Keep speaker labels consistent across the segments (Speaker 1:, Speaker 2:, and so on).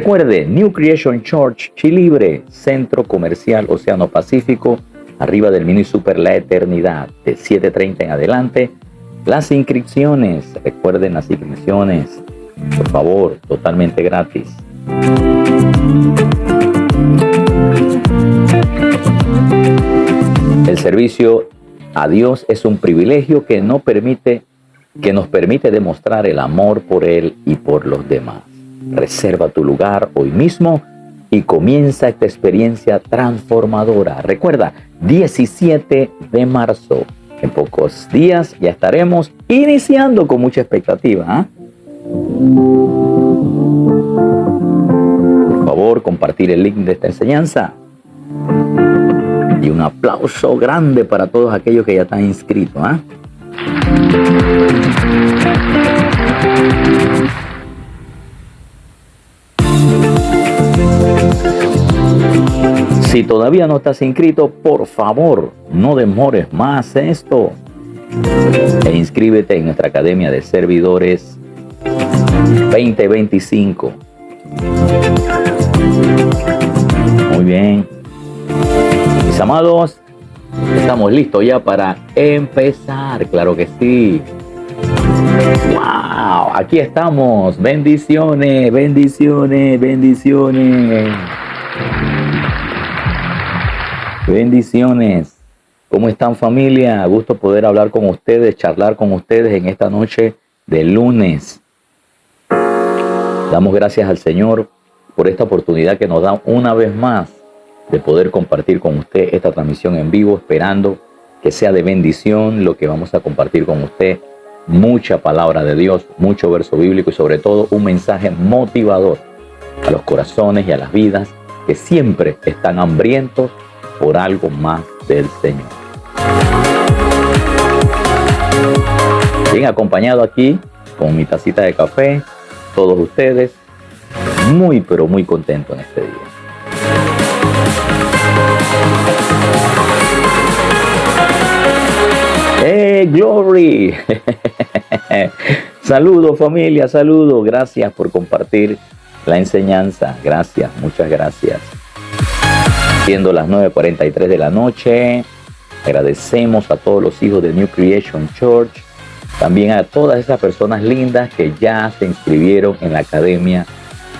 Speaker 1: Recuerde, New Creation Church, Chilibre, Centro Comercial Océano Pacífico, arriba del Mini Super La Eternidad, de 7:30 en adelante. Las inscripciones, recuerden las inscripciones, por favor, totalmente gratis. El servicio a Dios es un privilegio que nos permite demostrar el amor por Él y por los demás. Reserva tu lugar hoy mismo y comienza esta experiencia transformadora. Recuerda, 17 de marzo. En pocos días ya estaremos iniciando con mucha expectativa. Por favor, compartir el link de esta enseñanza. Y un aplauso grande para todos aquellos que ya están inscritos. Si todavía no estás inscrito, por favor, no demores más esto. E inscríbete en nuestra Academia de Servidores 2025. Muy bien. Mis amados, estamos listos ya para empezar. Claro que sí. ¡Wow! Aquí estamos. Bendiciones, bendiciones, bendiciones. Bendiciones. ¿Cómo están, familia? Gusto poder hablar con ustedes, charlar con ustedes en esta noche de lunes. Damos gracias al Señor por esta oportunidad que nos da una vez más de poder compartir con usted esta transmisión en vivo, esperando que sea de bendición lo que vamos a compartir con usted. Mucha palabra de Dios, mucho verso bíblico y sobre todo un mensaje motivador a los corazones y a las vidas que siempre están hambrientos por algo más del Señor. Bien acompañado aquí con mi tacita de café, todos ustedes, muy pero muy contento en este día. ¡Hey, Glory! Saludos, familia, saludos. Gracias por compartir la enseñanza. Gracias, muchas gracias. Siendo las 9:43 de la noche, agradecemos a todos los hijos de New Creation Church, también a todas esas personas lindas que ya se inscribieron en la Academia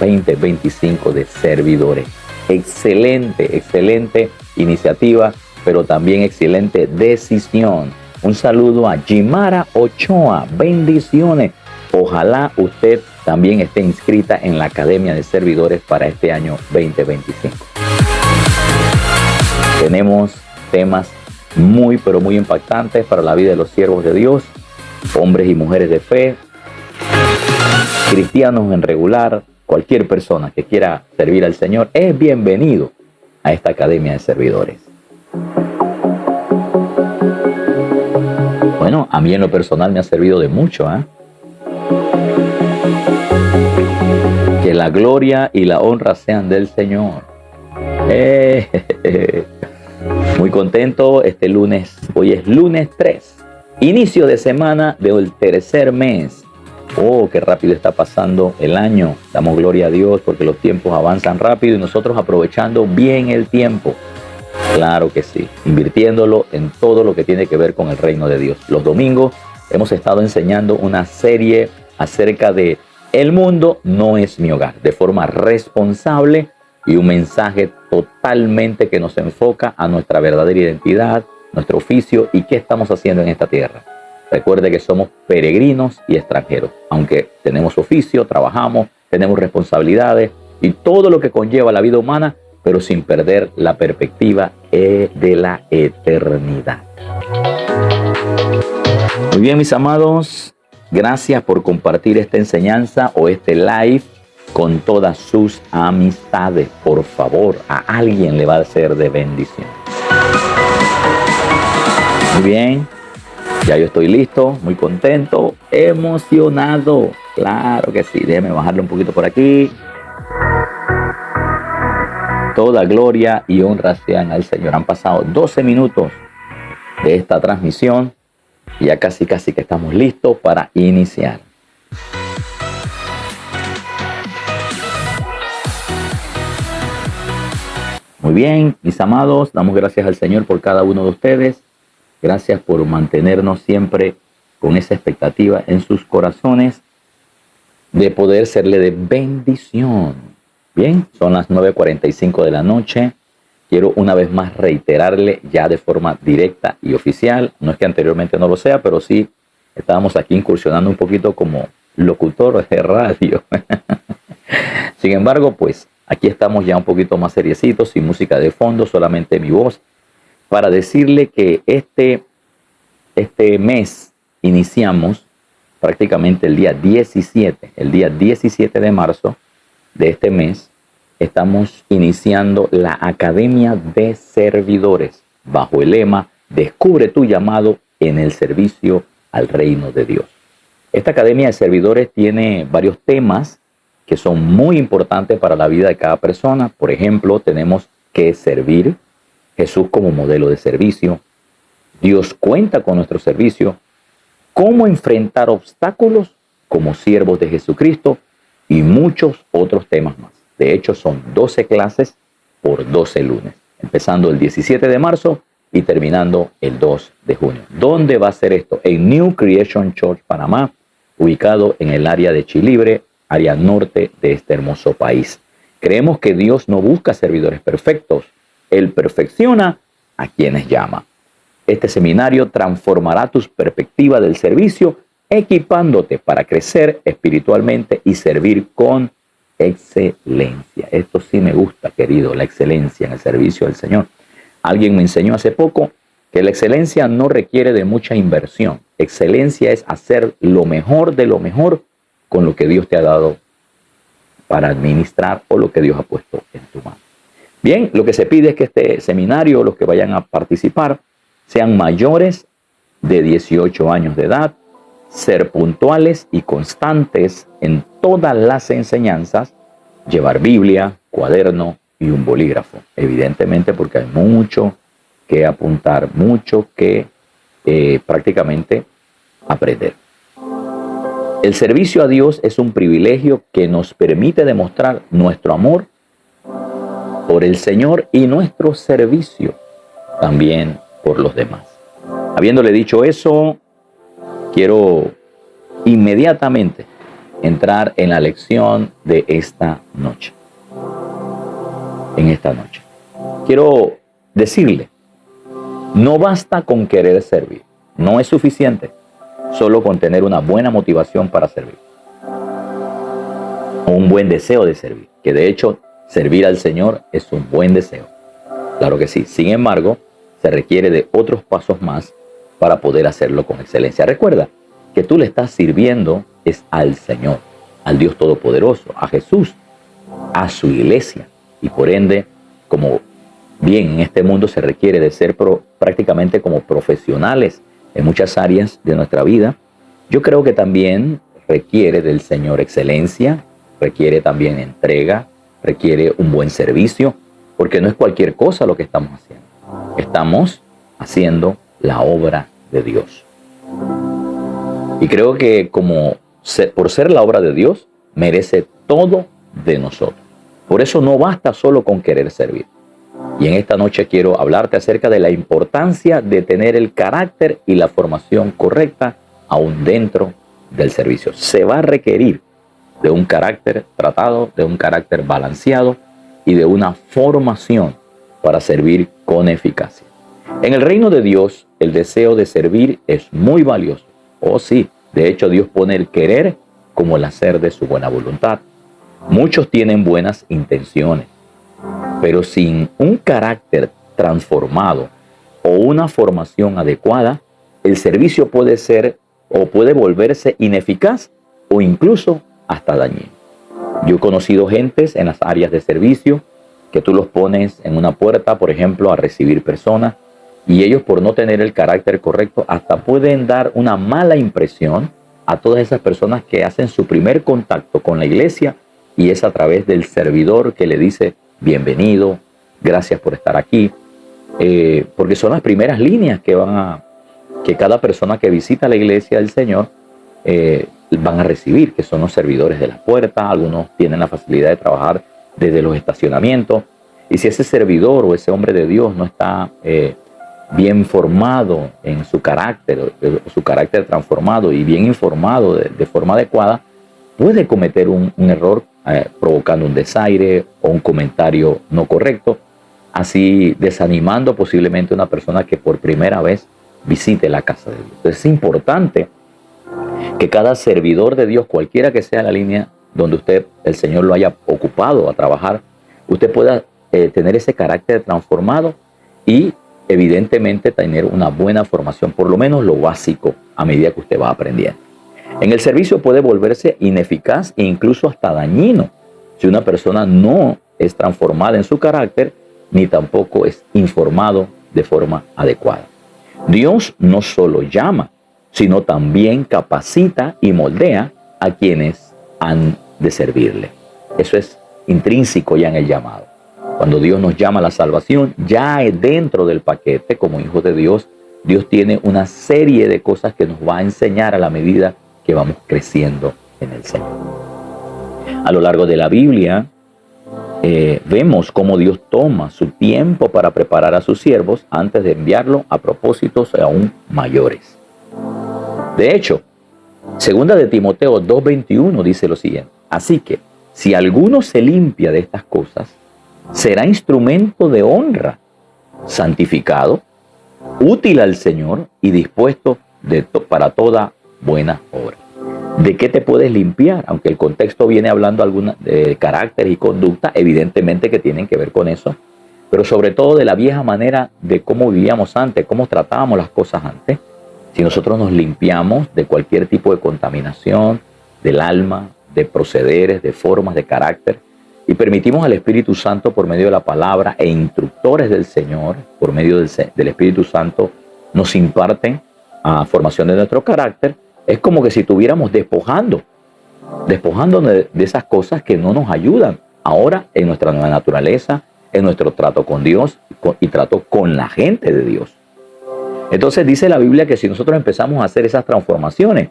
Speaker 1: 2025 de Servidores. Excelente, excelente iniciativa, pero también excelente decisión. Un saludo a Jimara Ochoa. Bendiciones. Ojalá usted también esté inscrita en la Academia de Servidores para este año 2025. Tenemos temas muy, pero muy impactantes para la vida de los siervos de Dios, hombres y mujeres de fe, cristianos en regular, cualquier persona que quiera servir al Señor es bienvenido a esta Academia de Servidores. Bueno, a mí en lo personal me ha servido de mucho, Que la gloria y la honra sean del Señor. Muy contento este lunes. Hoy es lunes 3. Inicio de semana del tercer mes. Oh, qué rápido está pasando el año. Damos gloria a Dios porque los tiempos avanzan rápido y nosotros aprovechando bien el tiempo. Claro que sí, invirtiéndolo en todo lo que tiene que ver con el reino de Dios. Los domingos hemos estado enseñando una serie acerca de El mundo no es mi hogar, de forma responsable y un mensaje totalmente que nos enfoca a nuestra verdadera identidad, nuestro oficio y qué estamos haciendo en esta tierra. Recuerde que somos peregrinos y extranjeros, aunque tenemos oficio, trabajamos, tenemos responsabilidades y todo lo que conlleva la vida humana, pero sin perder la perspectiva de la eternidad. Muy bien, mis amados, gracias por compartir esta enseñanza o este live con todas sus amistades. Por favor, a alguien le va a ser de bendición. Muy bien, ya yo estoy listo, muy contento, emocionado. Claro que sí, déjeme bajarle un poquito por aquí. Toda gloria y honra sean al Señor. Han pasado 12 minutos de esta transmisión y ya casi que estamos listos para iniciar. Muy bien, mis amados, damos gracias al Señor por cada uno de ustedes. Gracias por mantenernos siempre con esa expectativa en sus corazones de poder serle de bendición. Bien, son las 9:45 de la noche. Quiero una vez más reiterarle ya de forma directa y oficial, no es que anteriormente no lo sea, pero sí estábamos aquí incursionando un poquito como locutor de radio. Sin embargo, pues aquí estamos ya un poquito más seriecitos, sin música de fondo, solamente mi voz, para decirle que este mes iniciamos prácticamente el día 17 de marzo de este mes, estamos iniciando la Academia de Servidores bajo el lema Descubre tu llamado en el servicio al reino de Dios. Esta Academia de Servidores tiene varios temas que son muy importantes para la vida de cada persona. Por ejemplo, tenemos que servir, Jesús como modelo de servicio, Dios cuenta con nuestro servicio, cómo enfrentar obstáculos como siervos de Jesucristo y muchos otros temas más. De hecho, son 12 clases por 12 lunes, empezando el 17 de marzo y terminando el 2 de junio. ¿Dónde va a ser esto? En New Creation Church Panamá, ubicado en el área de Chilibre, área norte de este hermoso país. Creemos que Dios no busca servidores perfectos, Él perfecciona a quienes llama. Este seminario transformará tu perspectiva del servicio, equipándote para crecer espiritualmente y servir con excelencia. Esto sí me gusta, querido, la excelencia en el servicio del Señor. Alguien me enseñó hace poco que la excelencia no requiere de mucha inversión. Excelencia es hacer lo mejor de lo mejor con lo que Dios te ha dado para administrar o lo que Dios ha puesto en tu mano. Bien, lo que se pide es que este seminario, los que vayan a participar, sean mayores de 18 años de edad, ser puntuales y constantes en todas las enseñanzas, llevar Biblia, cuaderno y un bolígrafo. Evidentemente porque hay mucho que apuntar, mucho que prácticamente aprender. El servicio a Dios es un privilegio que nos permite demostrar nuestro amor por el Señor y nuestro servicio también por los demás. Habiéndole dicho eso, quiero inmediatamente entrar en la lección de esta noche. En esta noche. Quiero decirle, no basta con querer servir. No es suficiente solo con tener una buena motivación para servir. O un buen deseo de servir. Que de hecho, servir al Señor es un buen deseo. Claro que sí. Sin embargo, se requiere de otros pasos más para poder hacerlo con excelencia. Recuerda que tú le estás sirviendo es al Señor, al Dios Todopoderoso, a Jesús, a su iglesia. Y por ende, como bien en este mundo se requiere de ser prácticamente como profesionales en muchas áreas de nuestra vida, yo creo que también requiere del Señor excelencia, requiere también entrega, requiere un buen servicio, porque no es cualquier cosa lo que estamos haciendo. Estamos haciendo la obra de Dios. Y creo que por ser la obra de Dios, merece todo de nosotros. Por eso no basta solo con querer servir. Y en esta noche quiero hablarte acerca de la importancia de tener el carácter y la formación correcta aún dentro del servicio. Se va a requerir de un carácter tratado, de un carácter balanceado y de una formación para servir con eficacia. En el reino de Dios, el deseo de servir es muy valioso. Oh sí, de hecho Dios pone el querer como el hacer de su buena voluntad. Muchos tienen buenas intenciones, pero sin un carácter transformado o una formación adecuada, el servicio puede ser o puede volverse ineficaz o incluso hasta dañino. Yo he conocido gentes en las áreas de servicio que tú los pones en una puerta, por ejemplo, a recibir personas, y ellos, por no tener el carácter correcto, hasta pueden dar una mala impresión a todas esas personas que hacen su primer contacto con la iglesia, y es a través del servidor que le dice bienvenido, gracias por estar aquí, porque son las primeras líneas que cada persona que visita la iglesia del Señor van a recibir, que son los servidores de las puertas. Algunos tienen la facilidad de trabajar desde los estacionamientos. Y si ese servidor o ese hombre de Dios no está bien formado en su carácter transformado y bien informado de forma adecuada, puede cometer un error provocando un desaire o un comentario no correcto, así desanimando posiblemente a una persona que por primera vez visite la casa de Dios. Entonces es importante que cada servidor de Dios, cualquiera que sea la línea donde usted, el Señor lo haya ocupado a trabajar, usted pueda tener ese carácter transformado y evidentemente tener una buena formación, por lo menos lo básico, a medida que usted va aprendiendo. En el servicio puede volverse ineficaz e incluso hasta dañino si una persona no es transformada en su carácter ni tampoco es informado de forma adecuada. Dios no solo llama, sino también capacita y moldea a quienes han de servirle. Eso es intrínseco ya en el llamado. Cuando Dios nos llama a la salvación, ya dentro del paquete, como hijos de Dios, Dios tiene una serie de cosas que nos va a enseñar a la medida que vamos creciendo en el Señor. A lo largo de la Biblia, vemos cómo Dios toma su tiempo para preparar a sus siervos antes de enviarlo a propósitos aún mayores. De hecho, 2 de Timoteo 2:21 dice lo siguiente: así que, si alguno se limpia de estas cosas, será instrumento de honra, santificado, útil al Señor y dispuesto para toda buena obra. ¿De qué te puedes limpiar? Aunque el contexto viene hablando de carácter y conducta, evidentemente que tienen que ver con eso, pero sobre todo de la vieja manera de cómo vivíamos antes, cómo tratábamos las cosas antes. Si nosotros nos limpiamos de cualquier tipo de contaminación del alma, de procederes, de formas, de carácter, y permitimos al Espíritu Santo por medio de la palabra e instructores del Señor, por medio del Espíritu Santo, nos imparten a formación de nuestro carácter, es como que si estuviéramos despojándonos de esas cosas que no nos ayudan ahora en nuestra nueva naturaleza, en nuestro trato con Dios y trato con la gente de Dios. Entonces dice la Biblia que si nosotros empezamos a hacer esas transformaciones,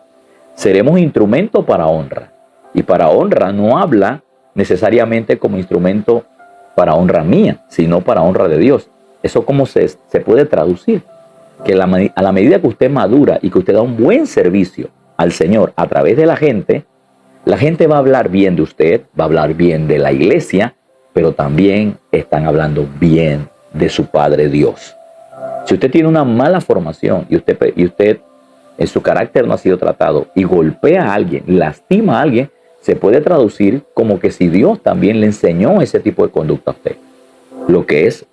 Speaker 1: seremos instrumento para honra. Y para honra no habla necesariamente como instrumento para honra mía, sino para honra de Dios. ¿Eso cómo se puede traducir? Que a la medida que usted madura y que usted da un buen servicio al Señor a través de la gente va a hablar bien de usted, va a hablar bien de la iglesia, pero también están hablando bien de su Padre Dios. Si usted tiene una mala formación y usted en su carácter no ha sido tratado y golpea a alguien, lastima a alguien, se puede traducir como que si Dios también le enseñó ese tipo de conducta a usted, lo que es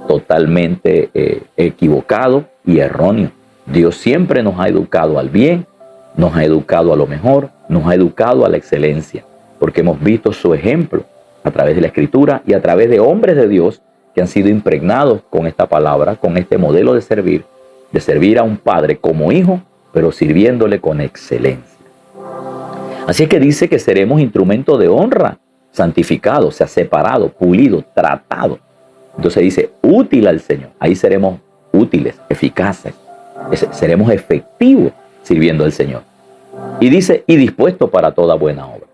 Speaker 1: totalmente equivocado y erróneo. Dios siempre nos ha educado al bien, nos ha educado a lo mejor, nos ha educado a la excelencia, porque hemos visto su ejemplo a través de la Escritura y a través de hombres de Dios que han sido impregnados con esta palabra, con este modelo de servir a un padre como hijo, pero sirviéndole con excelencia. Así es que dice que seremos instrumento de honra, santificado, o sea, separado, pulido, tratado. Entonces dice, útil al Señor. Ahí seremos útiles, eficaces, seremos efectivos sirviendo al Señor. Y dice, y dispuesto para toda buena obra.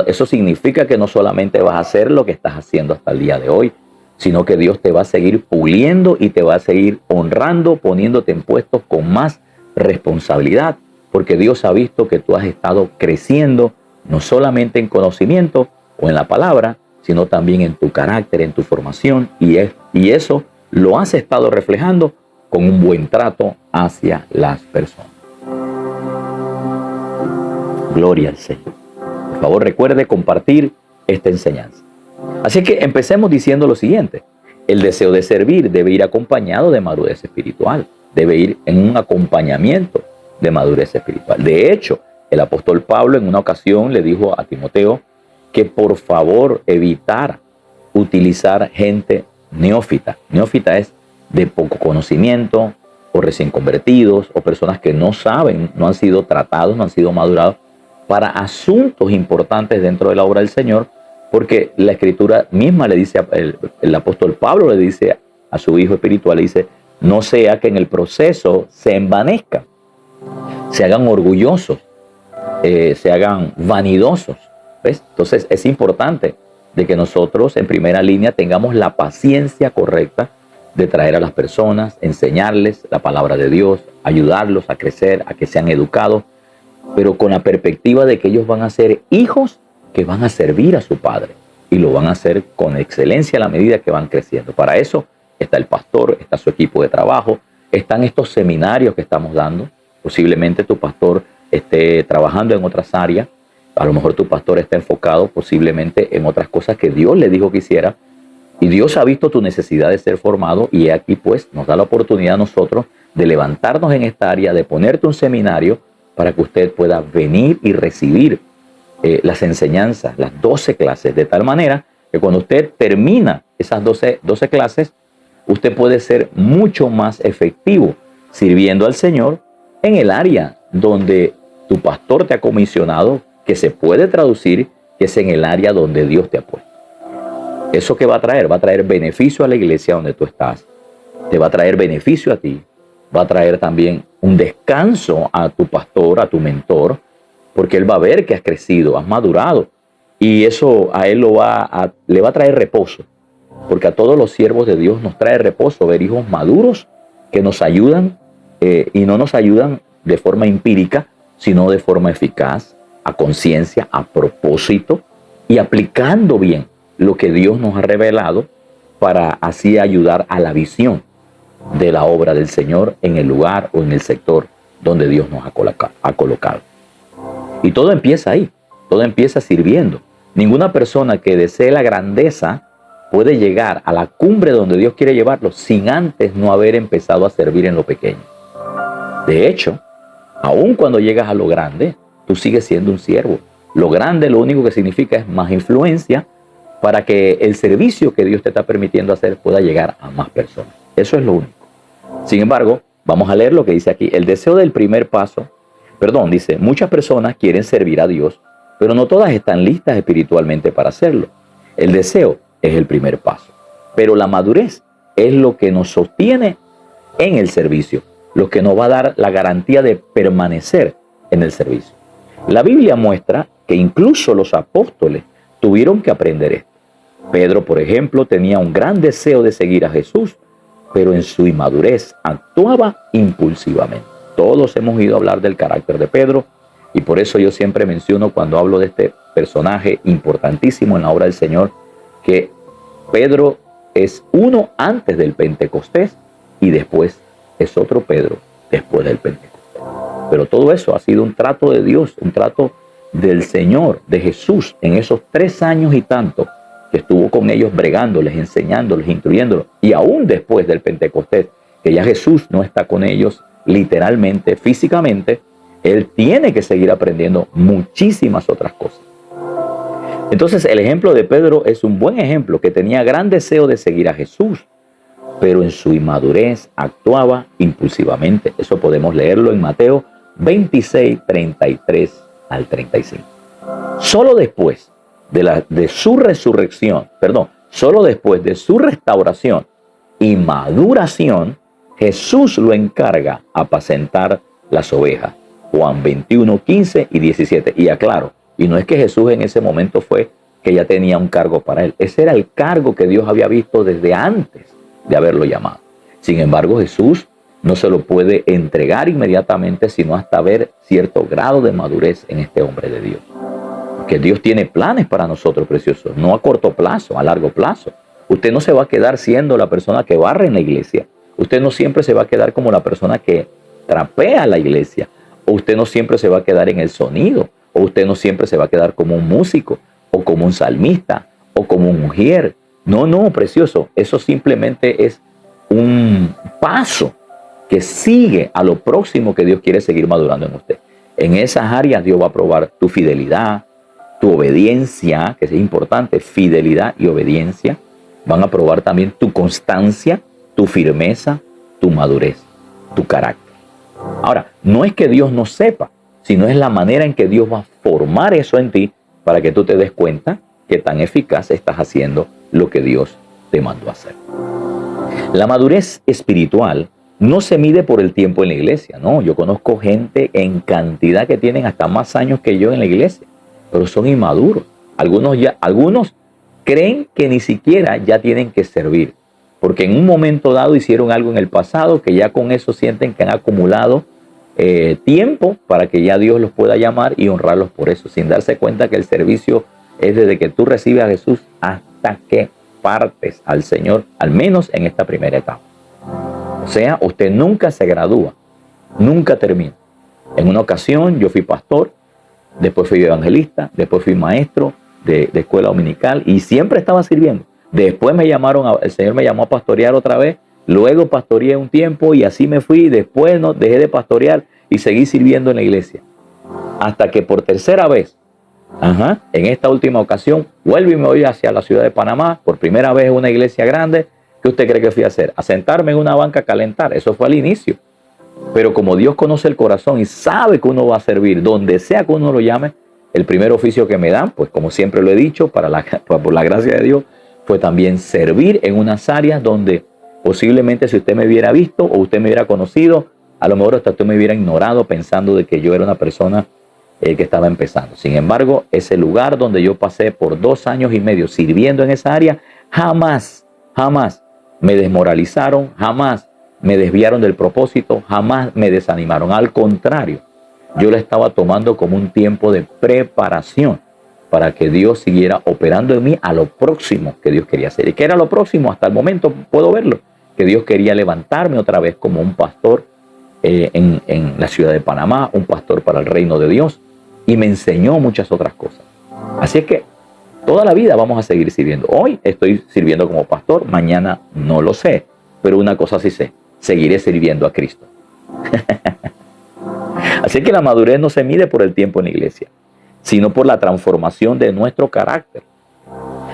Speaker 1: Eso significa que no solamente vas a hacer lo que estás haciendo hasta el día de hoy, sino que Dios te va a seguir puliendo y te va a seguir honrando, poniéndote en puestos con más responsabilidad, porque Dios ha visto que tú has estado creciendo, no solamente en conocimiento o en la palabra, sino también en tu carácter, en tu formación, y eso lo has estado reflejando con un buen trato hacia las personas. Gloria al Señor. Por favor, recuerde compartir esta enseñanza. Así que empecemos diciendo lo siguiente: el deseo de servir debe ir acompañado de madurez espiritual, debe ir en un acompañamiento de madurez espiritual. De hecho, el apóstol Pablo en una ocasión le dijo a Timoteo que por favor evitara utilizar gente neófita. Neófita es de poco conocimiento, o recién convertidos, o personas que no saben, no han sido tratados, no han sido madurados para asuntos importantes dentro de la obra del Señor, porque la Escritura misma le dice, el apóstol Pablo le dice a su hijo espiritual, le dice, no sea que en el proceso se envanezcan, se hagan orgullosos, se hagan vanidosos. ¿Ves? Entonces es importante de que nosotros en primera línea tengamos la paciencia correcta de traer a las personas, enseñarles la palabra de Dios, ayudarlos a crecer, a que sean educados, pero con la perspectiva de que ellos van a ser hijos que van a servir a su padre y lo van a hacer con excelencia a la medida que van creciendo. Para eso está el pastor, está su equipo de trabajo, están estos seminarios que estamos dando. Posiblemente tu pastor esté trabajando en otras áreas, a lo mejor tu pastor está enfocado posiblemente en otras cosas que Dios le dijo que hiciera, y Dios ha visto tu necesidad de ser formado, y aquí pues nos da la oportunidad a nosotros de levantarnos en esta área, de ponerte un seminario para que usted pueda venir y recibir las enseñanzas, las 12 clases, de tal manera que cuando usted termina esas 12 clases, usted puede ser mucho más efectivo sirviendo al Señor en el área donde tu pastor te ha comisionado, que se puede traducir que es en el área donde Dios te ha puesto. ¿Eso qué va a traer? Va a traer beneficio a la iglesia donde tú estás, te va a traer beneficio a ti, va a traer también un descanso a tu pastor, a tu mentor, porque él va a ver que has crecido, has madurado, y eso a él le va a traer reposo, porque a todos los siervos de Dios nos trae reposo ver hijos maduros que nos ayudan, y no nos ayudan de forma empírica, sino de forma eficaz, a conciencia, a propósito, y aplicando bien lo que Dios nos ha revelado para así ayudar a la visión de la obra del Señor en el lugar o en el sector donde Dios nos ha colocado. Y todo empieza ahí, todo empieza sirviendo. Ninguna persona que desee la grandeza puede llegar a la cumbre donde Dios quiere llevarlo sin antes no haber empezado a servir en lo pequeño. De hecho, aun cuando llegas a lo grande, tú sigues siendo un siervo. Lo grande lo único que significa es más influencia para que el servicio que Dios te está permitiendo hacer pueda llegar a más personas. Eso es lo único. Sin embargo, vamos a leer lo que dice aquí. El deseo del primer paso, dice, muchas personas quieren servir a Dios, pero no todas están listas espiritualmente para hacerlo. El deseo es el primer paso, pero la madurez es lo que nos sostiene en el servicio, lo que nos va a dar la garantía de permanecer en el servicio. La Biblia muestra que incluso los apóstoles tuvieron que aprender esto. Pedro, por ejemplo, tenía un gran deseo de seguir a Jesús, pero en su inmadurez actuaba impulsivamente. Todos hemos ido a hablar del carácter de Pedro, y por eso yo siempre menciono cuando hablo de este personaje importantísimo en la obra del Señor, que Pedro es uno antes del Pentecostés y después es otro Pedro después del Pentecostés. Pero todo eso ha sido un trato de Dios, un trato del Señor, de Jesús, en esos 3 años y tanto que estuvo con ellos bregándoles, enseñándoles, instruyéndolos. Y aún después del Pentecostés, que ya Jesús no está con ellos literalmente, físicamente, Él tiene que seguir aprendiendo muchísimas otras cosas. Entonces el ejemplo de Pedro es un buen ejemplo, que tenía gran deseo de seguir a Jesús, pero en su inmadurez actuaba impulsivamente. Eso podemos leerlo en Mateo 26, 33 al 35. Solo después de su resurrección, solo después de su restauración y maduración, Jesús lo encarga apacentar las ovejas. Juan 21, 15 y 17. Y aclaro, y no es que Jesús en ese momento fue que ya tenía un cargo para él. Ese era el cargo que Dios había visto desde antes de haberlo llamado. Sin embargo, Jesús no se lo puede entregar inmediatamente, sino hasta ver cierto grado de madurez en este hombre de Dios. Porque Dios tiene planes para nosotros, preciosos, no a corto plazo, a largo plazo. Usted no se va a quedar siendo la persona que barre en la iglesia. Usted no siempre se va a quedar como la persona que trapea la iglesia. O usted no siempre se va a quedar en el sonido. O usted no siempre se va a quedar como un músico, o como un salmista, o como un mujer. No, precioso. Eso simplemente es un paso que sigue a lo próximo que Dios quiere seguir madurando en usted. En esas áreas Dios va a probar tu fidelidad, tu obediencia, que es importante, fidelidad y obediencia. Van a probar también tu constancia, tu firmeza, tu madurez, tu carácter. Ahora, no es que Dios no sepa, sino es la manera en que Dios va a formar eso en ti para que tú te des cuenta que tan eficaz estás haciendo lo que Dios te mandó a hacer. La madurez espiritual no se mide por el tiempo en la iglesia, no. Yo conozco gente en cantidad que tienen hasta más años que yo en la iglesia, pero son inmaduros. Algunos creen que ni siquiera ya tienen que servir, porque en un momento dado hicieron algo en el pasado que ya con eso sienten que han acumulado tiempo para que ya Dios los pueda llamar y honrarlos por eso, sin darse cuenta que el servicio es desde que tú recibes a Jesús hasta que partes al Señor, al menos en esta primera etapa. O sea, usted nunca se gradúa, nunca termina. En una ocasión yo fui pastor, después fui evangelista, después fui maestro de escuela dominical y siempre estaba sirviendo. Después el Señor me llamó a pastorear otra vez, luego pastoreé un tiempo y así me fui. Después no, dejé de pastorear y seguí sirviendo en la iglesia. Hasta que por tercera vez, en esta última ocasión, vuelvo y me voy hacia la ciudad de Panamá, por primera vez en una iglesia grande. ¿Qué usted cree que fui a hacer? A sentarme en una banca a calentar. Eso fue al inicio. Pero como Dios conoce el corazón y sabe que uno va a servir, donde sea que uno lo llame, el primer oficio que me dan, pues como siempre lo he dicho, por la gracia de Dios, fue también servir en unas áreas donde posiblemente si usted me hubiera visto o usted me hubiera conocido, a lo mejor hasta usted me hubiera ignorado pensando de que yo era una persona que estaba empezando. Sin embargo, ese lugar donde yo pasé por 2 años y medio sirviendo en esa área, jamás me desmoralizaron, jamás me desviaron del propósito, jamás me desanimaron. Al contrario, yo la estaba tomando como un tiempo de preparación para que Dios siguiera operando en mí a lo próximo que Dios quería hacer. ¿Y qué era lo próximo? Hasta el momento puedo verlo, que Dios quería levantarme otra vez como un pastor en la ciudad de Panamá, un pastor para el reino de Dios, y me enseñó muchas otras cosas. Así es que toda la vida vamos a seguir sirviendo. Hoy estoy sirviendo como pastor, mañana no lo sé, pero una cosa sí sé, seguiré sirviendo a Cristo. Así que la madurez no se mide por el tiempo en la iglesia, sino por la transformación de nuestro carácter.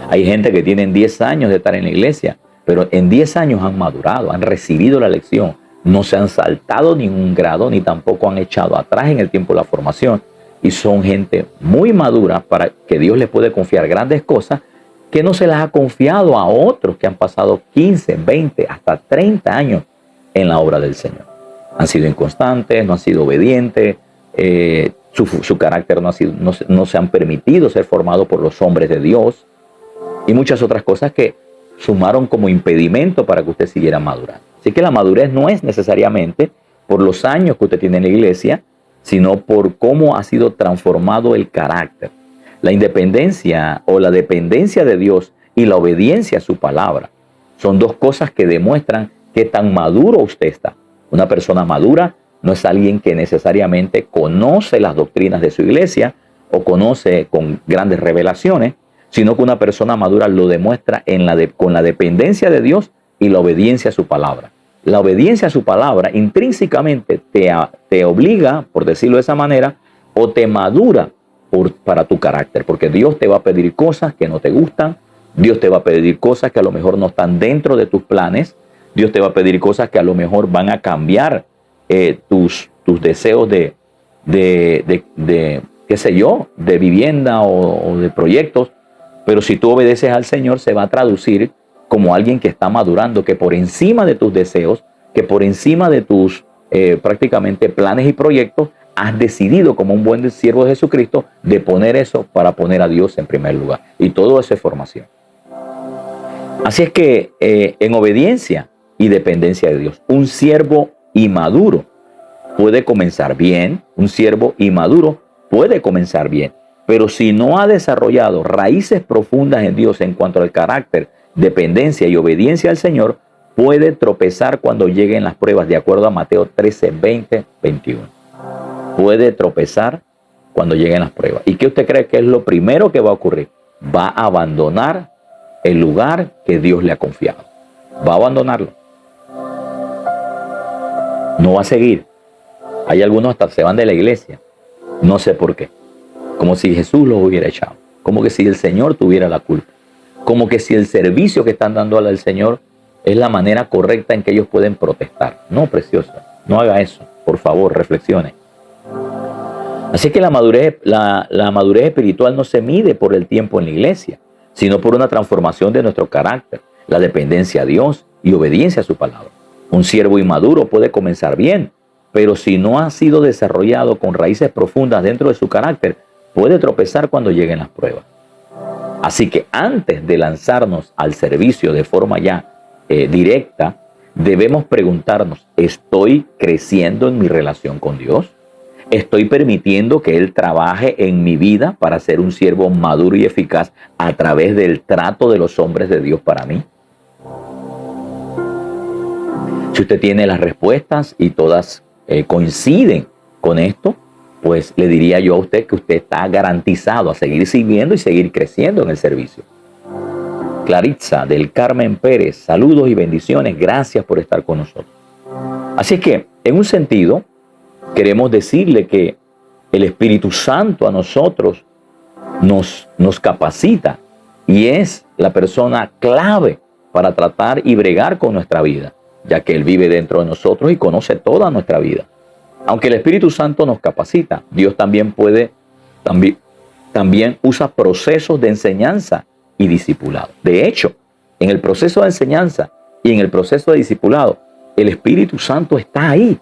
Speaker 1: Hay gente que tienen 10 años de estar en la iglesia, pero en 10 años han madurado, han recibido la lección, no se han saltado ningún grado, ni tampoco han echado atrás en el tiempo de la formación, y son gente muy madura para que Dios les puede confiar grandes cosas que no se las ha confiado a otros que han pasado 15, 20, hasta 30 años en la obra del Señor. Han sido inconstantes, no han sido obedientes, su carácter no se han permitido ser formados por los hombres de Dios y muchas otras cosas que sumaron como impedimento para que usted siguiera madurando. Así que la madurez no es necesariamente por los años que usted tiene en la iglesia, sino por cómo ha sido transformado el carácter. La independencia o la dependencia de Dios y la obediencia a su palabra son dos cosas que demuestran qué tan maduro usted está. Una persona madura no es alguien que necesariamente conoce las doctrinas de su iglesia o conoce con grandes revelaciones, sino que una persona madura lo demuestra con la dependencia de Dios y la obediencia a su palabra. La obediencia a su palabra intrínsecamente te obliga, por decirlo de esa manera, o te madura para tu carácter, porque Dios te va a pedir cosas que no te gustan, Dios te va a pedir cosas que a lo mejor no están dentro de tus planes, Dios te va a pedir cosas que a lo mejor van a cambiar tus deseos de qué sé yo, de vivienda o de proyectos, pero si tú obedeces al Señor se va a traducir como alguien que está madurando, que por encima de tus deseos, que por encima de tus prácticamente planes y proyectos, has decidido como un buen siervo de Jesucristo de poner eso para poner a Dios en primer lugar. Y todo eso es formación. Así es que en obediencia y dependencia de Dios, un siervo inmaduro puede comenzar bien, un siervo inmaduro puede comenzar bien, pero si no ha desarrollado raíces profundas en Dios en cuanto al carácter, dependencia y obediencia al Señor, puede tropezar cuando lleguen las pruebas, de acuerdo a Mateo 13, 20, 21. Puede tropezar cuando lleguen las pruebas. ¿Y qué usted cree que es lo primero que va a ocurrir? Va a abandonar el lugar que Dios le ha confiado. Va a abandonarlo. No va a seguir. Hay algunos hasta se van de la iglesia. No sé por qué. Como si Jesús los hubiera echado. Como que si el Señor tuviera la culpa. Como que si el servicio que están dando al Señor es la manera correcta en que ellos pueden protestar. No, preciosa. No haga eso. Por favor, reflexione. Así que la madurez espiritual no se mide por el tiempo en la iglesia, sino por una transformación de nuestro carácter, la dependencia a Dios y obediencia a su palabra. Un siervo inmaduro puede comenzar bien, pero si no ha sido desarrollado con raíces profundas dentro de su carácter, puede tropezar cuando lleguen las pruebas. Así que antes de lanzarnos al servicio de forma ya directa, debemos preguntarnos, ¿estoy creciendo en mi relación con Dios? ¿Estoy permitiendo que Él trabaje en mi vida para ser un siervo maduro y eficaz a través del trato de los hombres de Dios para mí? Si usted tiene las respuestas y todas coinciden con esto, pues le diría yo a usted que usted está garantizado a seguir sirviendo y seguir creciendo en el servicio. Claritza del Carmen Pérez, saludos y bendiciones, gracias por estar con nosotros. Así es que, en un sentido, queremos decirle que el Espíritu Santo a nosotros nos capacita y es la persona clave para tratar y bregar con nuestra vida, ya que Él vive dentro de nosotros y conoce toda nuestra vida. Aunque el Espíritu Santo nos capacita, Dios también usa procesos de enseñanza y discipulado. De hecho, en el proceso de enseñanza y en el proceso de discipulado, el Espíritu Santo está ahí.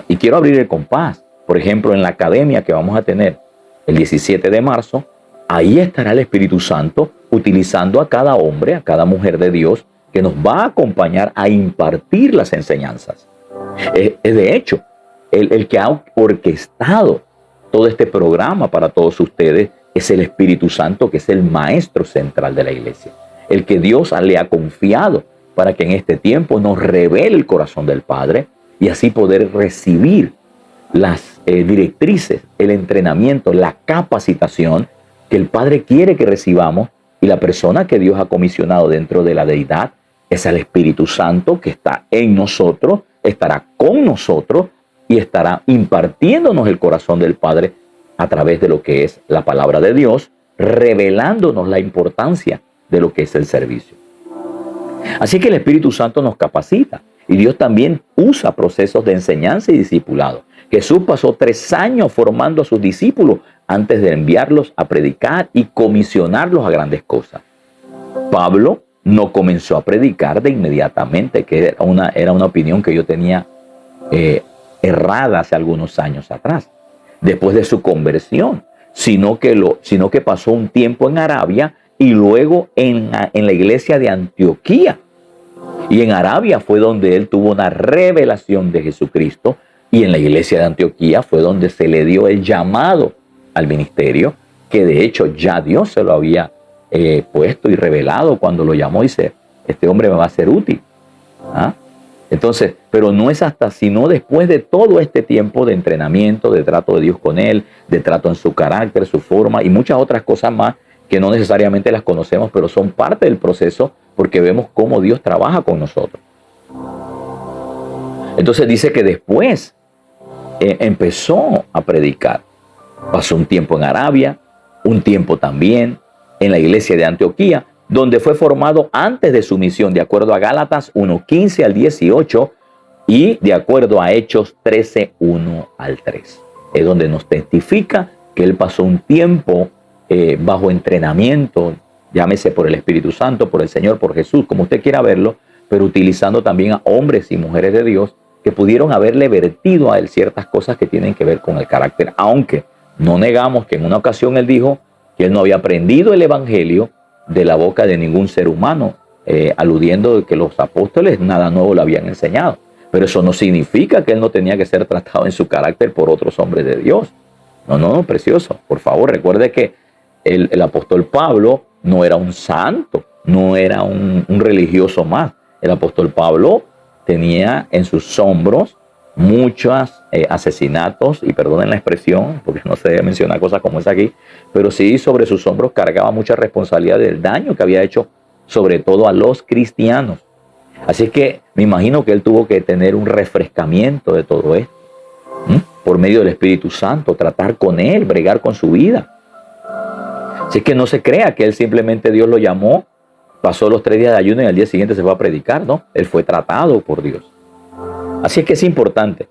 Speaker 1: Y quiero abrir el compás. Por ejemplo, en la academia que vamos a tener el 17 de marzo, ahí estará el Espíritu Santo utilizando a cada hombre, a cada mujer de Dios, que nos va a acompañar a impartir las enseñanzas. De hecho, el que ha orquestado todo este programa para todos ustedes es el Espíritu Santo, que es el maestro central de la iglesia. El que Dios le ha confiado para que en este tiempo nos revele el corazón del Padre y así poder recibir las directrices, el entrenamiento, la capacitación que el Padre quiere que recibamos, y la persona que Dios ha comisionado dentro de la deidad es el Espíritu Santo, que está en nosotros, estará con nosotros y estará impartiéndonos el corazón del Padre a través de lo que es la palabra de Dios, revelándonos la importancia de lo que es el servicio. Así que el Espíritu Santo nos capacita y Dios también usa procesos de enseñanza y discipulado. Jesús pasó 3 años formando a sus discípulos antes de enviarlos a predicar y comisionarlos a grandes cosas. Pablo no comenzó a predicar de inmediatamente, que era una opinión que yo tenía errada hace algunos años atrás, después de su conversión, sino que pasó un tiempo en Arabia y luego en la iglesia de Antioquía. Y en Arabia fue donde él tuvo una revelación de Jesucristo, y en la iglesia de Antioquía fue donde se le dio el llamado al ministerio, que de hecho ya Dios se lo había puesto y revelado cuando lo llamó y dice, este hombre me va a ser útil. Entonces, pero no es hasta sino después de todo este tiempo de entrenamiento, de trato de Dios con él, de trato en su carácter, su forma y muchas otras cosas más que no necesariamente las conocemos, pero son parte del proceso porque vemos cómo Dios trabaja con nosotros. Entonces dice que después empezó a predicar. Pasó un tiempo en Arabia, un tiempo también en la iglesia de Antioquía, donde fue formado antes de su misión, de acuerdo a Gálatas 1:15 al 18 y de acuerdo a Hechos 13:1 al 3. Es donde nos testifica que él pasó un tiempo bajo entrenamiento, llámese por el Espíritu Santo, por el Señor, por Jesús, como usted quiera verlo, pero utilizando también a hombres y mujeres de Dios que pudieron haberle vertido a él ciertas cosas que tienen que ver con el carácter, aunque no negamos que en una ocasión él dijo que él no había aprendido el evangelio de la boca de ningún ser humano, aludiendo de que los apóstoles nada nuevo le habían enseñado. Pero eso no significa que él no tenía que ser tratado en su carácter por otros hombres de Dios. No, precioso. Por favor, recuerde que el apóstol Pablo no era un santo, no era un religioso más. El apóstol Pablo tenía en sus hombros muchos asesinatos, y perdonen la expresión, porque no se debe mencionar cosas como esa aquí, pero sí sobre sus hombros cargaba mucha responsabilidad del daño que había hecho, sobre todo a los cristianos. Así que me imagino que él tuvo que tener un refrescamiento de todo esto, por medio del Espíritu Santo, tratar con él, bregar con su vida. Así que no se crea que él simplemente Dios lo llamó, pasó los 3 días de ayuno y al día siguiente se fue a predicar, ¿no? Él fue tratado por Dios. Así es que es importante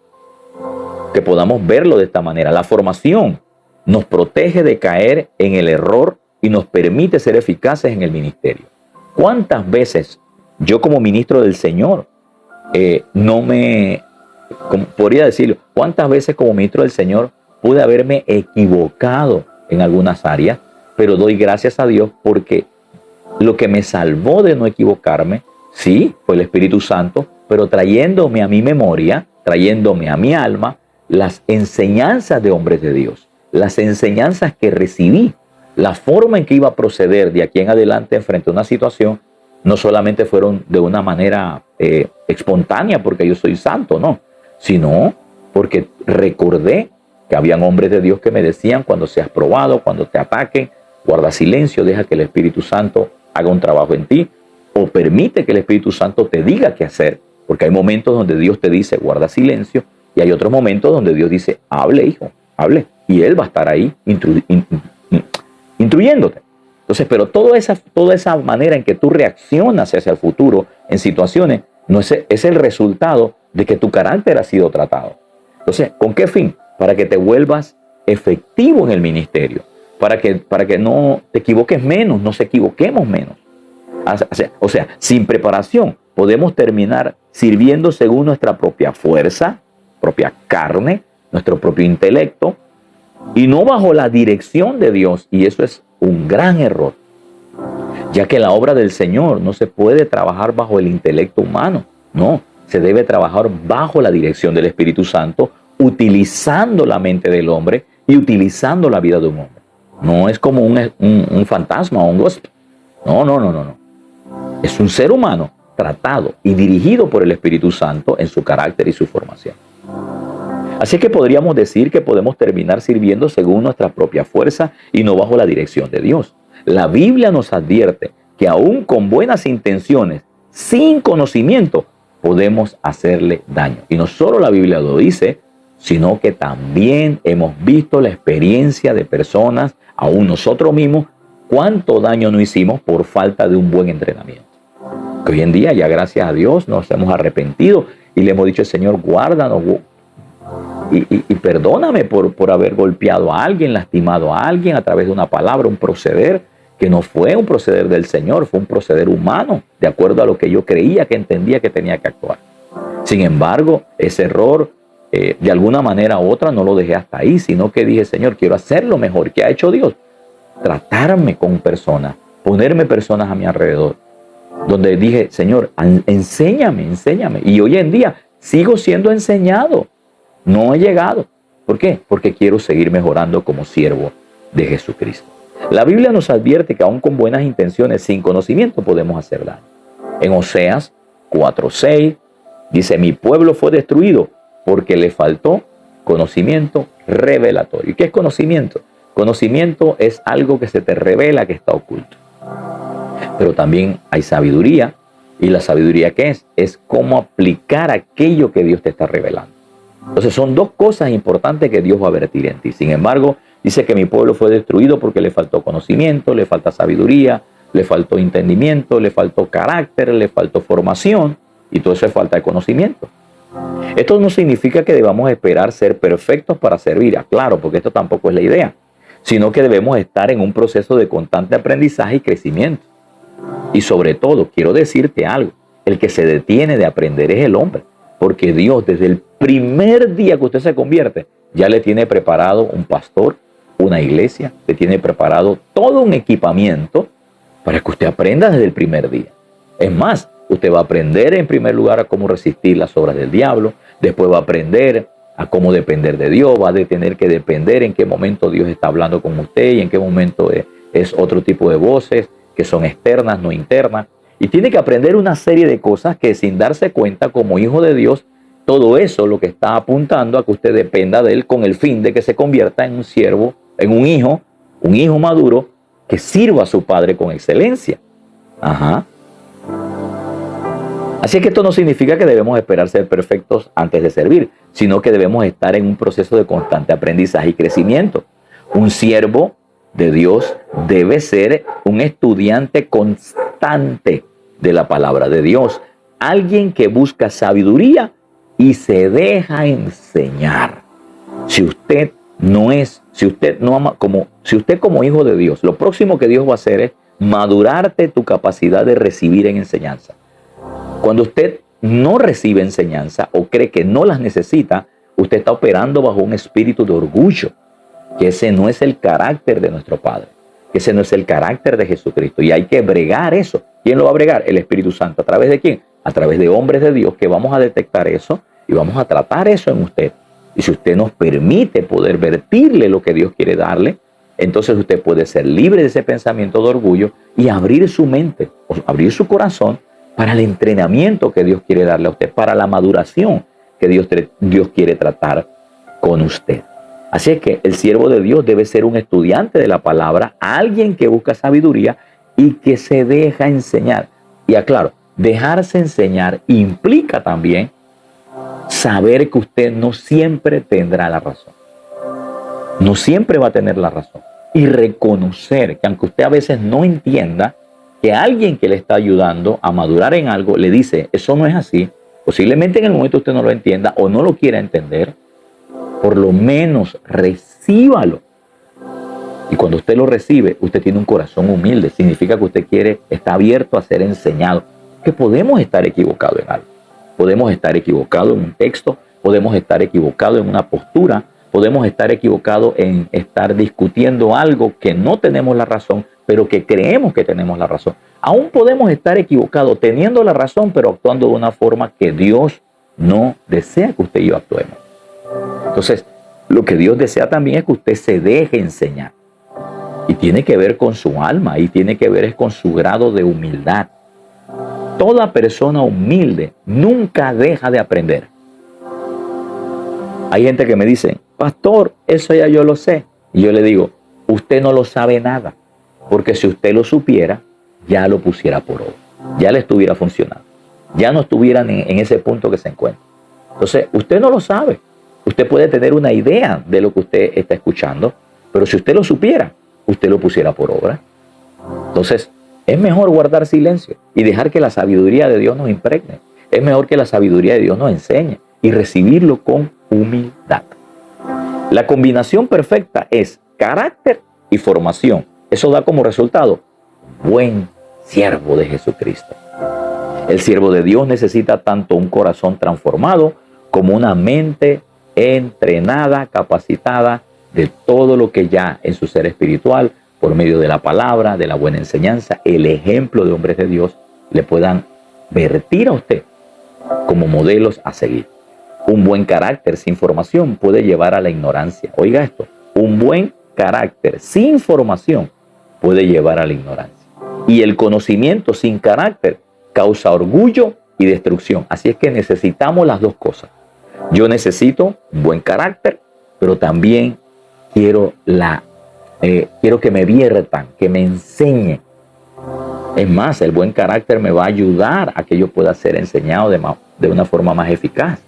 Speaker 1: que podamos verlo de esta manera. La formación nos protege de caer en el error y nos permite ser eficaces en el ministerio. ¿Cuántas veces yo como ministro del Señor podría decirlo, cuántas veces como ministro del Señor pude haberme equivocado en algunas áreas pero doy gracias a Dios porque lo que me salvó de no equivocarme, sí, fue el Espíritu Santo, pero trayéndome a mi memoria, trayéndome a mi alma, las enseñanzas de hombres de Dios, las enseñanzas que recibí, la forma en que iba a proceder de aquí en adelante frente a una situación, no solamente fueron de una manera espontánea porque yo soy santo, no, sino porque recordé que habían hombres de Dios que me decían: cuando seas probado, cuando te ataquen, guarda silencio, deja que el Espíritu Santo haga un trabajo en ti, o permite que el Espíritu Santo te diga qué hacer, porque hay momentos donde Dios te dice guarda silencio, y hay otros momentos donde Dios dice hable, hijo, hable, y Él va a estar ahí instruyéndote. Entonces, pero toda esa manera en que tú reaccionas hacia el futuro en situaciones, no es el resultado de que tu carácter ha sido tratado. Entonces, ¿con qué fin? Para que te vuelvas efectivo en el ministerio, para que no te equivoques menos, nos equivoquemos menos. O sea, sin preparación podemos terminar sirviendo según nuestra propia fuerza, propia carne, nuestro propio intelecto, y no bajo la dirección de Dios. Y eso es un gran error, ya que la obra del Señor no se puede trabajar bajo el intelecto humano, no, se debe trabajar bajo la dirección del Espíritu Santo, utilizando la mente del hombre y utilizando la vida de un hombre. No es como un fantasma o un ghost. No. Es un ser humano tratado y dirigido por el Espíritu Santo en su carácter y su formación. Así que podríamos decir que podemos terminar sirviendo según nuestra propia fuerza y no bajo la dirección de Dios. La Biblia nos advierte que aún con buenas intenciones, sin conocimiento, podemos hacerle daño. Y no solo la Biblia lo dice, sino que también hemos visto la experiencia de personas, aún nosotros mismos, cuánto daño nos hicimos por falta de un buen entrenamiento. Que hoy en día, ya gracias a Dios, nos hemos arrepentido y le hemos dicho: Señor, guárdanos y perdóname por haber golpeado a alguien, lastimado a alguien a través de una palabra, un proceder que no fue un proceder del Señor, fue un proceder humano, de acuerdo a lo que yo creía, que entendía que tenía que actuar. Sin embargo, ese error, de alguna manera u otra, no lo dejé hasta ahí, sino que dije: Señor, quiero hacerlo mejor. ¿Qué ha hecho Dios? Tratarme con personas, ponerme personas a mi alrededor, donde dije: Señor, enséñame. Y hoy en día sigo siendo enseñado. No he llegado. ¿Por qué? Porque quiero seguir mejorando como siervo de Jesucristo. La Biblia nos advierte que aún con buenas intenciones, sin conocimiento, podemos hacer daño. En Oseas 4:6 dice: mi pueblo fue destruido porque le faltó conocimiento revelatorio. ¿Y qué es conocimiento? Conocimiento es algo que se te revela que está oculto. Pero también hay sabiduría. ¿Y la sabiduría qué es? Es cómo aplicar aquello que Dios te está revelando. Entonces son dos cosas importantes que Dios va a vertir en ti. Sin embargo, dice que mi pueblo fue destruido porque le faltó conocimiento, le falta sabiduría, le faltó entendimiento, le faltó carácter, le faltó formación, y todo eso es falta de conocimiento. Esto no significa que debamos esperar ser perfectos para servir, claro, porque esto tampoco es la idea, sino que debemos estar en un proceso de constante aprendizaje y crecimiento. Y sobre todo, quiero decirte algo: el que se detiene de aprender es el hombre, porque Dios, desde el primer día que usted se convierte, ya le tiene preparado un pastor, una iglesia, le tiene preparado todo un equipamiento para que usted aprenda desde el primer día. Es más, usted va a aprender en primer lugar a cómo resistir las obras del diablo, después va a aprender a cómo depender de Dios, va a tener que depender en qué momento Dios está hablando con usted y en qué momento es otro tipo de voces que son externas, no internas. Y tiene que aprender una serie de cosas que, sin darse cuenta, como hijo de Dios, todo eso lo que está apuntando a que usted dependa de Él, con el fin de que se convierta en un siervo, en un hijo maduro que sirva a su padre con excelencia. Así que esto no significa que debemos esperar ser perfectos antes de servir, sino que debemos estar en un proceso de constante aprendizaje y crecimiento. Un siervo de Dios debe ser un estudiante constante de la palabra de Dios, alguien que busca sabiduría y se deja enseñar. Si usted como hijo de Dios, lo próximo que Dios va a hacer es madurarte tu capacidad de recibir en enseñanza. Cuando usted no recibe enseñanza o cree que no las necesita, usted está operando bajo un espíritu de orgullo, que ese no es el carácter de nuestro Padre. que ese no es el carácter de Jesucristo. Y hay que bregar eso. ¿Quién lo va a bregar? El Espíritu Santo. ¿A través de quién? A través de hombres de Dios que vamos a detectar eso y vamos a tratar eso en usted. Y si usted nos permite poder vertirle lo que Dios quiere darle, entonces usted puede ser libre de ese pensamiento de orgullo y abrir su mente, o abrir su corazón para el entrenamiento que Dios quiere darle a usted, para la maduración que Dios quiere tratar con usted. Así es que el siervo de Dios debe ser un estudiante de la palabra, alguien que busca sabiduría y que se deja enseñar. Y aclaro, dejarse enseñar implica también saber que usted no siempre tendrá la razón. No siempre va a tener la razón. Y reconocer que aunque usted a veces no entienda, que alguien que le está ayudando a madurar en algo le dice, eso no es así. Posiblemente en el momento usted no lo entienda o no lo quiera entender. Por lo menos recíbalo. Y cuando usted lo recibe, usted tiene un corazón humilde. Significa que usted está abierto a ser enseñado. Que podemos estar equivocados en algo. Podemos estar equivocados en un texto. Podemos estar equivocados en una postura. Podemos estar equivocados en estar discutiendo algo que no tenemos la razón, pero que creemos que tenemos la razón. Aún podemos estar equivocados teniendo la razón, pero actuando de una forma que Dios no desea que usted y yo actuemos. Entonces, lo que Dios desea también es que usted se deje enseñar. Y tiene que ver con su alma y tiene que ver con su grado de humildad. Toda persona humilde nunca deja de aprender. Hay gente que me dice, pastor, eso ya yo lo sé. Y yo le digo, usted no lo sabe nada. Porque si usted lo supiera, ya lo pusiera por obra. Ya le estuviera funcionando. Ya no estuviera en ese punto que se encuentra. Entonces, usted no lo sabe. Usted puede tener una idea de lo que usted está escuchando, pero si usted lo supiera, usted lo pusiera por obra. Entonces, es mejor guardar silencio y dejar que la sabiduría de Dios nos impregne. Es mejor que la sabiduría de Dios nos enseñe y recibirlo con humildad. La combinación perfecta es carácter y formación. Eso da como resultado buen siervo de Jesucristo. El siervo de Dios necesita tanto un corazón transformado como una mente entrenada, capacitada de todo lo que ya en su ser espiritual, por medio de la palabra, de la buena enseñanza, el ejemplo de hombres de Dios, le puedan vertir a usted como modelos a seguir. Un buen carácter sin formación puede llevar a la ignorancia. Oiga esto, un buen carácter sin formación puede llevar a la ignorancia. Y el conocimiento sin carácter causa orgullo y destrucción. Así es que necesitamos las dos cosas. Yo necesito buen carácter, pero también quiero que me viertan, que me enseñen. Es más, el buen carácter me va a ayudar a que yo pueda ser enseñado de una forma más eficaz.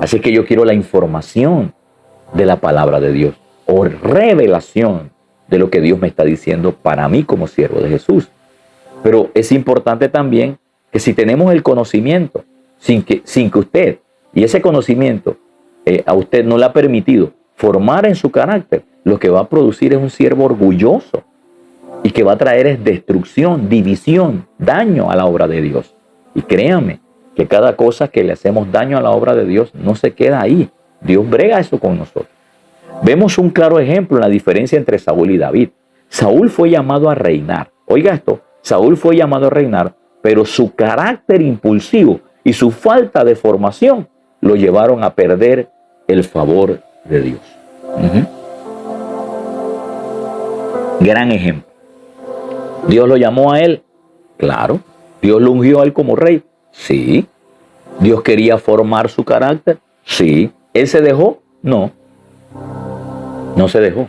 Speaker 1: Así que yo quiero la información de la palabra de Dios o revelación de lo que Dios me está diciendo para mí como siervo de Jesús. Pero es importante también que si tenemos el conocimiento, sin que usted, y ese conocimiento a usted no le ha permitido formar en su carácter, lo que va a producir es un siervo orgulloso y que va a traer es destrucción, división, daño a la obra de Dios. Y créanme que cada cosa que le hacemos daño a la obra de Dios no se queda ahí. Dios brega eso con nosotros. Vemos un claro ejemplo en la diferencia entre Saúl y David. Saúl fue llamado a reinar. Oiga esto, Saúl fue llamado a reinar, pero su carácter impulsivo y su falta de formación lo llevaron a perder el favor de Dios. Gran ejemplo. ¿Dios lo llamó a él? Claro. ¿Dios lo ungió a él como rey? Sí. ¿Dios quería formar su carácter? Sí. ¿Él se dejó? No. No se dejó.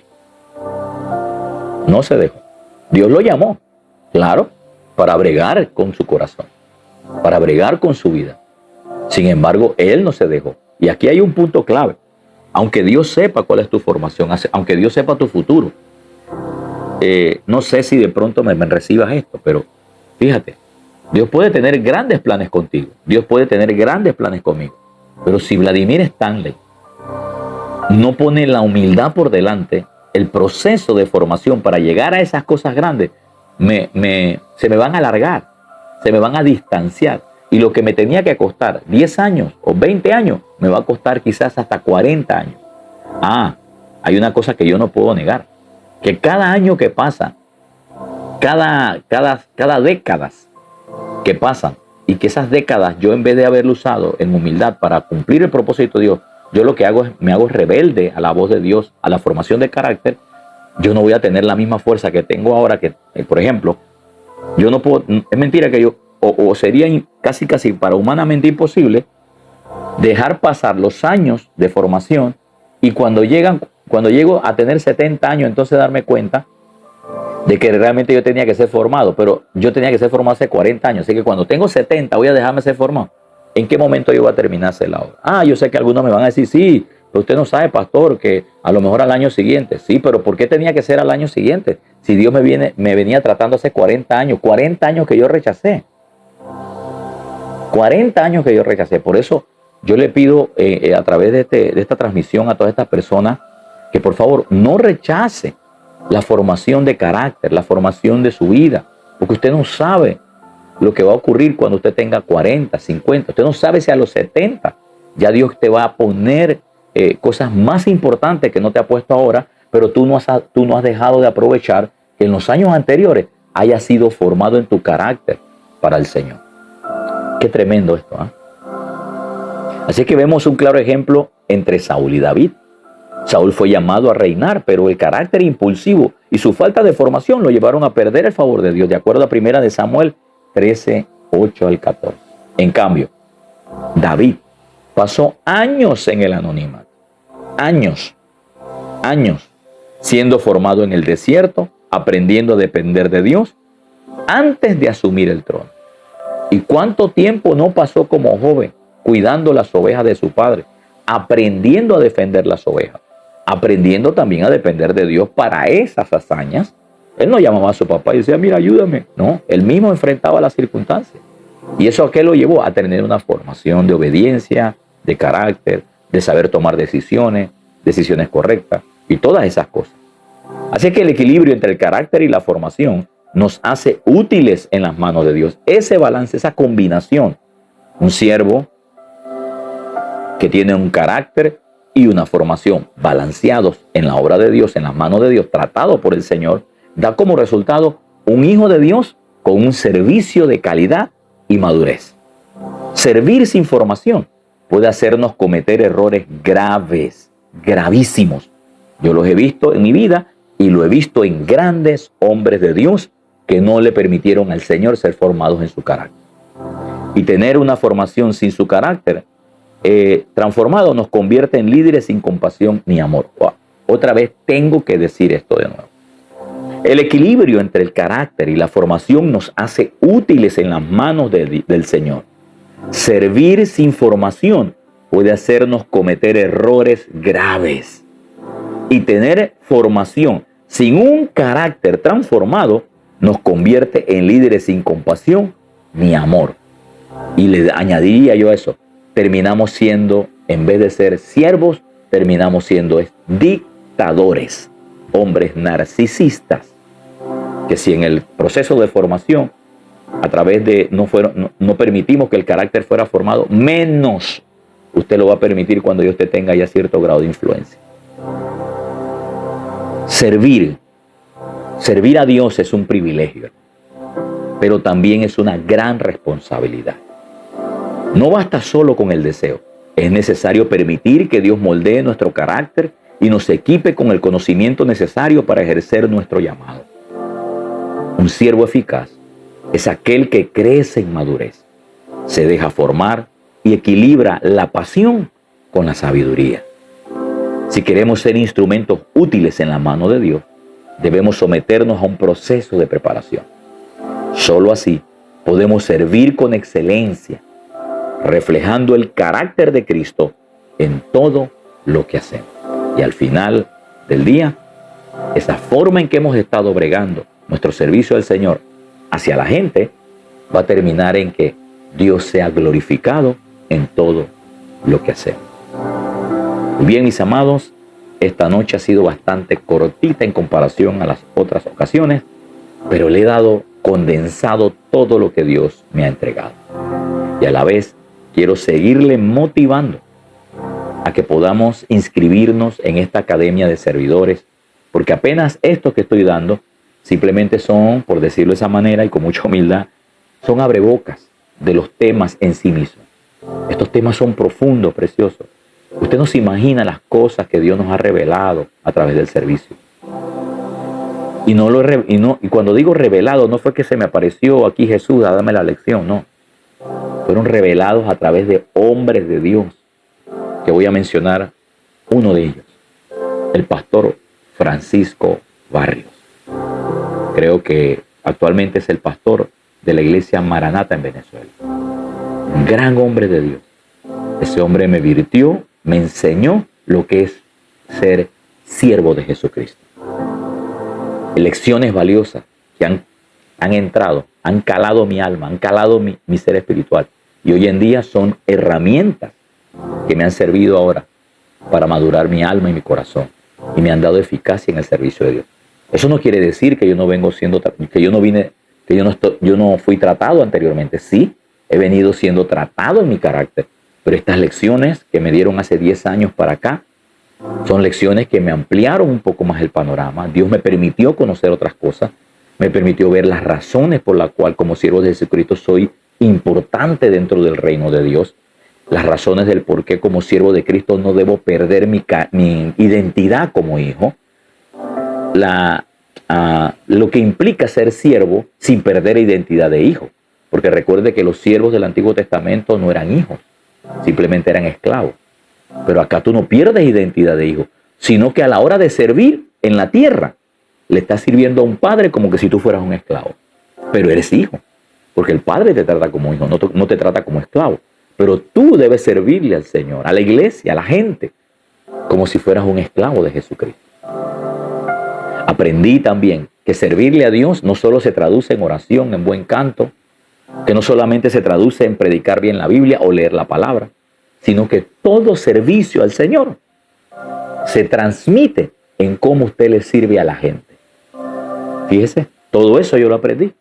Speaker 1: No se dejó. Dios lo llamó, claro, para bregar con su corazón, para bregar con su vida. Sin embargo, él no se dejó. Y aquí hay un punto clave. Aunque Dios sepa cuál es tu formación, aunque Dios sepa tu futuro, no sé si de pronto me recibas esto, pero fíjate, Dios puede tener grandes planes contigo. Dios puede tener grandes planes conmigo. Pero si Vladimir Stanley no pone la humildad por delante, el proceso de formación para llegar a esas cosas grandes, se me van a alargar, se me van a distanciar. Y lo que me tenía que costar 10 años o 20 años, me va a costar quizás hasta 40 años. Hay una cosa que yo no puedo negar, que cada año que pasa cada décadas que pasan, y que esas décadas yo, en vez de haberlo usado en humildad para cumplir el propósito de Dios, yo lo que hago es me hago rebelde a la voz de Dios, a la formación de carácter. Yo no voy a tener la misma fuerza que tengo ahora, que por ejemplo, yo no puedo, es mentira que yo, o sería casi para humanamente imposible dejar pasar los años de formación, y cuando llego a tener 70 años, entonces darme cuenta de que realmente yo tenía que ser formado, pero yo tenía que ser formado hace 40 años, así que cuando tengo 70 voy a dejarme ser formado. ¿En qué momento yo voy a terminarse la obra? Yo sé que algunos me van a decir, sí, pero usted no sabe, pastor, que a lo mejor al año siguiente. Sí, pero ¿por qué tenía que ser al año siguiente? Si Dios me venía tratando hace 40 años que yo rechacé. 40 años que yo rechacé. Por eso yo le pido a través de esta transmisión a todas estas personas que por favor no rechace la formación de carácter, la formación de su vida, porque usted no sabe lo que va a ocurrir cuando usted tenga 40, 50. Usted no sabe si a los 70 ya Dios te va a poner cosas más importantes que no te ha puesto ahora, pero tú no has dejado de aprovechar que en los años anteriores haya sido formado en tu carácter para el Señor. Qué tremendo esto, ¿eh? Así que vemos un claro ejemplo entre Saúl y David. Saúl fue llamado a reinar, pero el carácter impulsivo y su falta de formación lo llevaron a perder el favor de Dios, de acuerdo a 1 Samuel 13, 8 al 14. En cambio, David pasó años en el anonimato, años, siendo formado en el desierto, aprendiendo a depender de Dios antes de asumir el trono. ¿Y cuánto tiempo no pasó como joven cuidando las ovejas de su padre, aprendiendo a defender las ovejas, aprendiendo también a depender de Dios para esas hazañas? Él no llamaba a su papá y decía, mira, ayúdame. No, él mismo enfrentaba las circunstancias. ¿Y eso a qué lo llevó? A tener una formación de obediencia, de carácter, de saber tomar decisiones correctas y todas esas cosas. Así que el equilibrio entre el carácter y la formación nos hace útiles en las manos de Dios. Ese balance, esa combinación, un siervo que tiene un carácter y una formación balanceados en la obra de Dios, en las manos de Dios, tratado por el Señor, da como resultado un hijo de Dios con un servicio de calidad y madurez. Servir sin formación puede hacernos cometer errores graves, gravísimos. Yo los he visto en mi vida y lo he visto en grandes hombres de Dios que no le permitieron al Señor ser formados en su carácter. Y tener una formación sin su carácter transformado nos convierte en líderes sin compasión ni amor. Wow. Otra vez tengo que decir esto de nuevo. El equilibrio entre el carácter y la formación nos hace útiles en las manos del Señor. Servir sin formación puede hacernos cometer errores graves. Y tener formación sin un carácter transformado nos convierte en líderes sin compasión ni amor. Y le añadiría yo eso. Terminamos siendo, en vez de ser siervos, terminamos siendo dictadores, hombres narcisistas, que si en el proceso de formación, a través de no permitimos que el carácter fuera formado, menos usted lo va a permitir cuando usted tenga ya cierto grado de influencia. Servir a Dios es un privilegio, pero también es una gran responsabilidad. No basta solo con el deseo. Es necesario permitir que Dios moldee nuestro carácter y nos equipe con el conocimiento necesario para ejercer nuestro llamado. Un siervo eficaz es aquel que crece en madurez, se deja formar y equilibra la pasión con la sabiduría. Si queremos ser instrumentos útiles en la mano de Dios, debemos someternos a un proceso de preparación. Solo así podemos servir con excelencia, reflejando el carácter de Cristo en todo lo que hacemos. Y al final del día, esa forma en que hemos estado bregando nuestro servicio al Señor hacia la gente va a terminar en que Dios sea glorificado en todo lo que hacemos. Muy bien, mis amados, esta noche ha sido bastante cortita en comparación a las otras ocasiones, pero le he dado condensado todo lo que Dios me ha entregado. Y a la vez quiero seguirle motivando a que podamos inscribirnos en esta academia de servidores, porque apenas esto que estoy dando Simplemente son, por decirlo de esa manera y con mucha humildad, son abrebocas de los temas en sí mismos. Estos temas son profundos, preciosos. Usted no se imagina las cosas que Dios nos ha revelado a través del servicio. Y cuando digo revelado, no fue que se me apareció aquí Jesús a darme la lección, no. Fueron revelados a través de hombres de Dios, que voy a mencionar uno de ellos, el pastor Francisco Barrios. Creo que actualmente es el pastor de la iglesia Maranata en Venezuela. Un gran hombre de Dios. Ese hombre me virtió, me enseñó lo que es ser siervo de Jesucristo. Lecciones valiosas que han entrado, han calado mi alma, han calado mi ser espiritual. Y hoy en día son herramientas que me han servido ahora para madurar mi alma y mi corazón. Y me han dado eficacia en el servicio de Dios. Eso no quiere decir que yo no fui tratado anteriormente. Sí, he venido siendo tratado en mi carácter. Pero estas lecciones que me dieron hace 10 años para acá, son lecciones que me ampliaron un poco más el panorama. Dios me permitió conocer otras cosas. Me permitió ver las razones por las cuales como siervo de Jesucristo soy importante dentro del reino de Dios. Las razones del por qué como siervo de Cristo no debo perder mi identidad como hijo. Lo que implica ser siervo sin perder identidad de hijo. Porque recuerde que los siervos del Antiguo Testamento no eran hijos, simplemente eran esclavos. Pero acá tú no pierdes identidad de hijo, sino que a la hora de servir en la tierra, le estás sirviendo a un padre como que si tú fueras un esclavo. Pero eres hijo, porque el padre te trata como hijo, no te trata como esclavo. Pero tú debes servirle al Señor, a la iglesia, a la gente, como si fueras un esclavo de Jesucristo. Aprendí también que servirle a Dios no solo se traduce en oración, en buen canto, que no solamente se traduce en predicar bien la Biblia o leer la palabra, sino que todo servicio al Señor se transmite en cómo usted le sirve a la gente. Fíjese, todo eso yo lo aprendí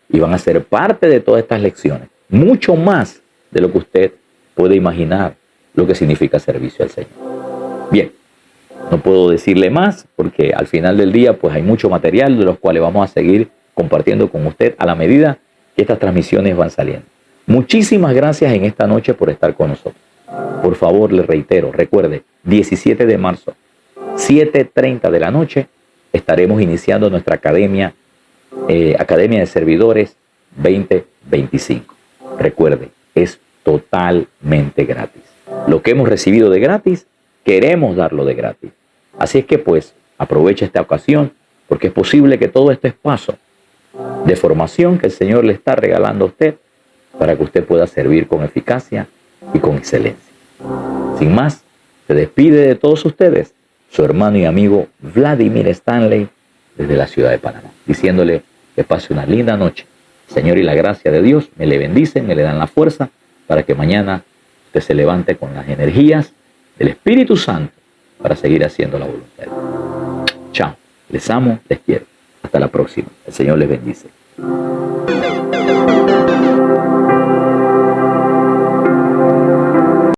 Speaker 1: y van a ser parte de todas estas lecciones, mucho más de lo que usted puede imaginar lo que significa servicio al Señor. Bien, no puedo decirle más porque al final del día pues hay mucho material de los cuales vamos a seguir compartiendo con usted a la medida que estas transmisiones van saliendo. Muchísimas gracias en esta noche por estar con nosotros. Por favor, le reitero, recuerde, 17 de marzo, 7:30 de la noche, estaremos iniciando nuestra Academia de Servidores 2025. Recuerde, es totalmente gratis. Lo que hemos recibido de gratis, queremos darlo de gratis. Así es que pues, aproveche esta ocasión, porque es posible que todo este espacio de formación que el Señor le está regalando a usted, para que usted pueda servir con eficacia y con excelencia. Sin más, se despide de todos ustedes su hermano y amigo Vladimir Stanley desde la ciudad de Panamá, diciéndole que pase una linda noche. El Señor y la gracia de Dios me le bendicen, me le dan la fuerza para que mañana usted se levante con las energías del Espíritu Santo para seguir haciendo la voluntad de Dios. Chao, les amo, les quiero. Hasta la próxima. El Señor les bendice.